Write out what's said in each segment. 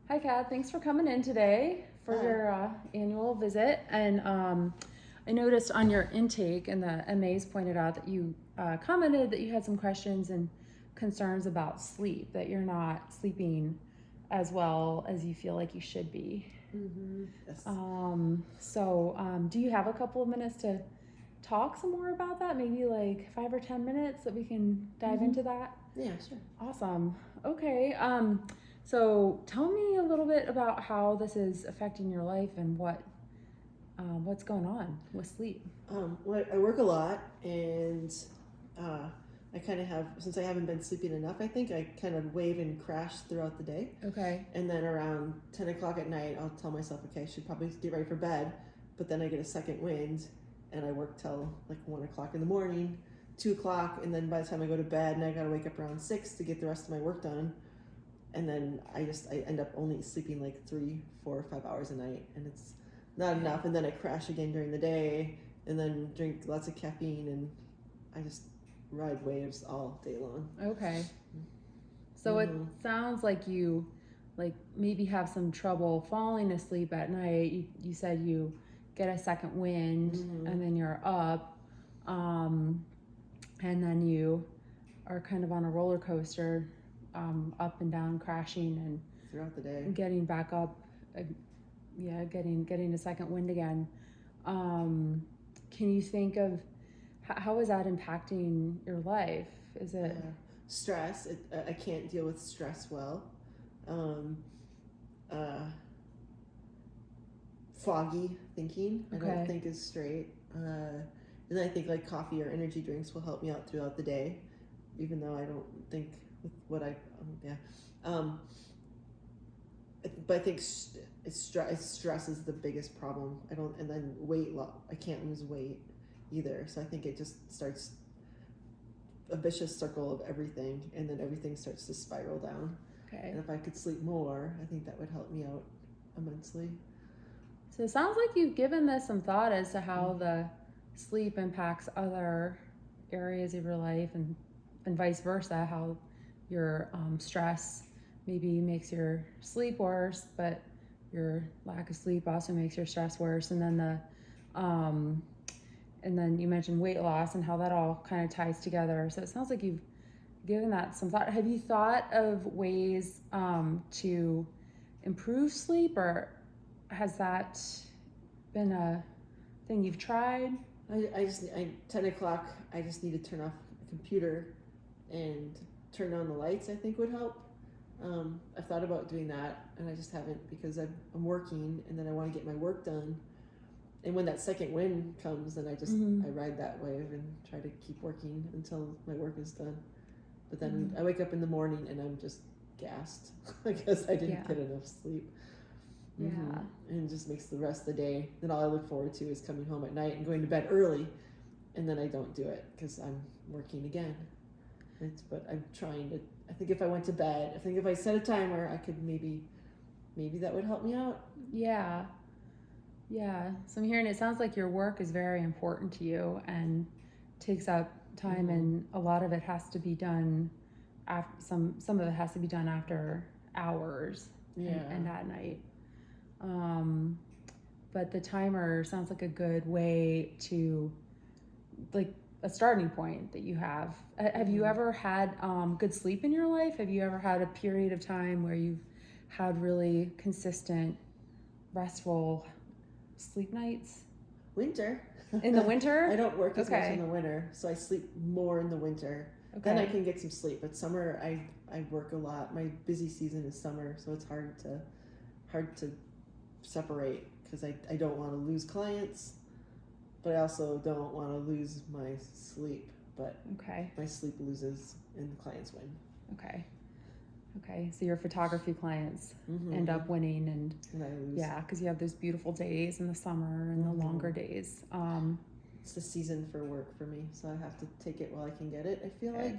Hi, Kat. Thanks for coming in today for Hi. your annual visit. And I noticed on your intake, and the MAs pointed out that you commented that you had some questions and concerns about sleep, that you're not sleeping as well as you feel like you should be. Yes. Do you have a couple of minutes to talk some more about that? Maybe like 5 or 10 minutes that we can dive into that? Yeah, sure. Awesome. Okay. So tell me a little bit about how this is affecting your life and what's going on with sleep. Well, I work a lot, and I kind of have, since I haven't been sleeping enough, I think I kind of wave and crash throughout the day. Okay. And then around 10 o'clock at night, I'll tell myself, okay, I should probably get ready for bed. But then I get a second wind, and I work till like 1 o'clock in the morning, 2 o'clock, and then by the time I go to bed, and I got to wake up around 6 to get the rest of my work done. And then I end up only sleeping like 3, 4, or 5 hours a night, and it's not enough. And then I crash again during the day, and then drink lots of caffeine, and I just ride waves all day long. Okay. So it sounds like you maybe have some trouble falling asleep at night. You said you get a second wind and then you're up. And then you are kind of on a roller coaster, up and down, crashing and throughout the day, getting back up. Getting a second wind again. Can you think of how is that impacting your life? Is it stress? I can't deal with stress well. Foggy thinking. Okay. I don't think is straight. And I think like coffee or energy drinks will help me out throughout the day, even though I don't think with what I but I think stress is the biggest problem. And then weight loss. I can't lose weight either. So I think it just starts a vicious circle of everything, and then everything starts to spiral down. Okay. And if I could sleep more, I think that would help me out immensely. So it sounds like you've given this some thought as to how the sleep impacts other areas of your life, and vice versa, how your stress maybe makes your sleep worse, but your lack of sleep also makes your stress worse. And then and then you mentioned weight loss and how that all kind of ties together. So it sounds like you've given that some thought. Have you thought of ways to improve sleep, or has that been a thing you've tried? I 10 o'clock, I just need to turn off the computer and turn on the lights, I think would help. I've thought about doing that, and I just haven't, because I'm working, and then I want to get my work done. And when that second wind comes, then I ride that wave and try to keep working until my work is done. But then I wake up in the morning and I'm just gassed because I didn't get enough sleep. Yeah. And it just makes the rest of the day, then all I look forward to is coming home at night and going to bed early, and then I don't do it because I'm working again. But I'm trying to, I think if I went to bed, I think if I set a timer, I could maybe that would help me out. Yeah. So I'm hearing it sounds like your work is very important to you and takes up time, and a lot of it has to be done after some of it has to be done after hours and at night. But the timer sounds like a good way to, like, a starting point that you have. Have you ever had good sleep in your life? Have you ever had a period of time where you've had really consistent, restful sleep nights? Winter. In the winter? I don't work as much in the winter, so I sleep more in the winter. Okay. Then I can get some sleep. But summer, I work a lot. My busy season is summer, so it's hard to separate, because I don't want to lose clients, but I also don't want to lose my sleep. But my sleep loses and the clients win. Okay, so your photography clients end up winning, and I lose. Yeah, because you have those beautiful days in the summer and the longer days. It's the season for work for me, so I have to take it while I can get it, I feel like.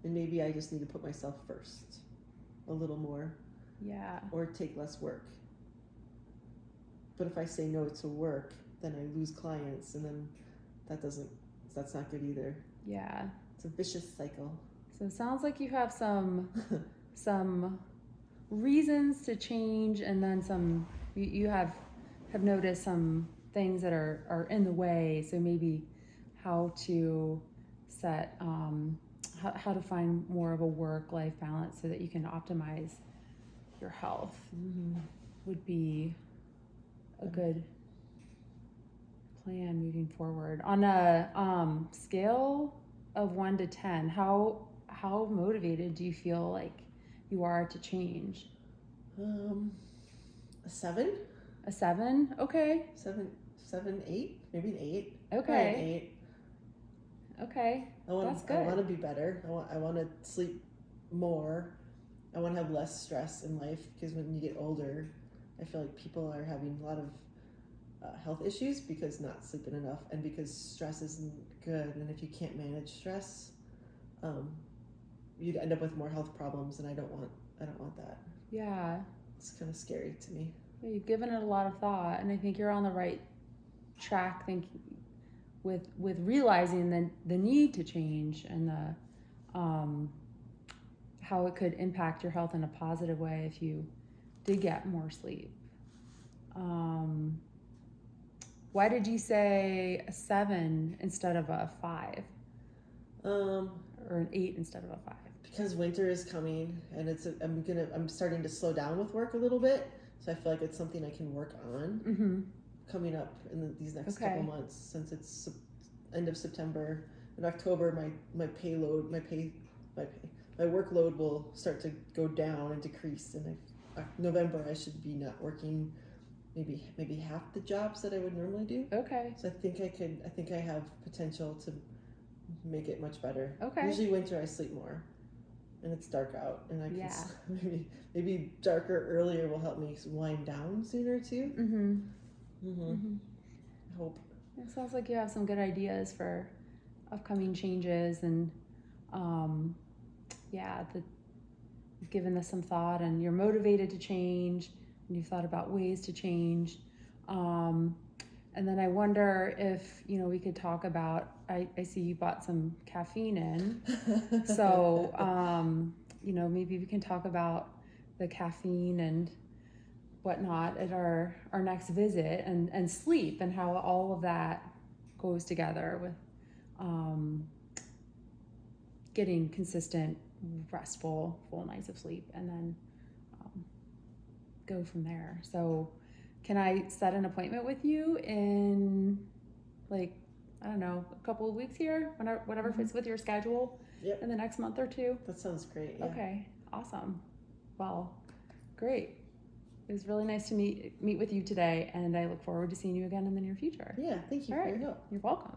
And maybe I just need to put myself first a little more. Yeah. Or take less work. But if I say no to work, then I lose clients, and then that's not good either. Yeah. It's a vicious cycle. So it sounds like you have some reasons to change, and then some, you have noticed some things that are in the way, so maybe how to set, how to find more of a work-life balance so that you can optimize your health would be a good plan moving forward. On a scale of 1 to 10, how motivated do you feel like you are to change? A 7. A 7? Okay. 7, 8, maybe an 8. Okay. Probably an 8. Okay. That's good. I want to be better. I want to sleep more. I want to have less stress in life, because when you get older, I feel like people are having a lot of health issues because not sleeping enough, and because stress isn't good. And if you can't manage stress, you'd end up with more health problems, and I don't want that. Yeah. It's kind of scary to me. Yeah, you've given it a lot of thought, and I think you're on the right track. With realizing the need to change, and the how it could impact your health in a positive way if you did get more sleep. Why did you say a 7 instead of a 5? Or an 8 instead of a 5? Because winter is coming, and I'm starting to slow down with work a little bit, so I feel like it's something I can work on coming up in these next couple months, since it's end of September. In October, my workload will start to go down and decrease, and November I should be not working maybe half the jobs that I would normally do. Okay. So I think I have potential to make it much better. Okay. Usually winter I sleep more, and it's dark out, and I can maybe darker earlier will help me wind down sooner too. I hope. It sounds like you have some good ideas for upcoming changes, and you've given this some thought, and you're motivated to change, and you've thought about ways to change. And then I wonder if, we could talk about, I see you bought some caffeine in. So, maybe we can talk about the caffeine and whatnot at our next visit, and sleep, and how all of that goes together with getting consistent, restful, full nights of sleep, and then go from there. So can I set an appointment with you in, like, I don't know, a couple of weeks here, whatever fits with your schedule? Yep. In the next month or two? That sounds great. Yeah. Okay, awesome. Well, great. It was really nice to meet with you today, and I look forward to seeing you again in the near future. Yeah, thank you All for right. your help. You're welcome.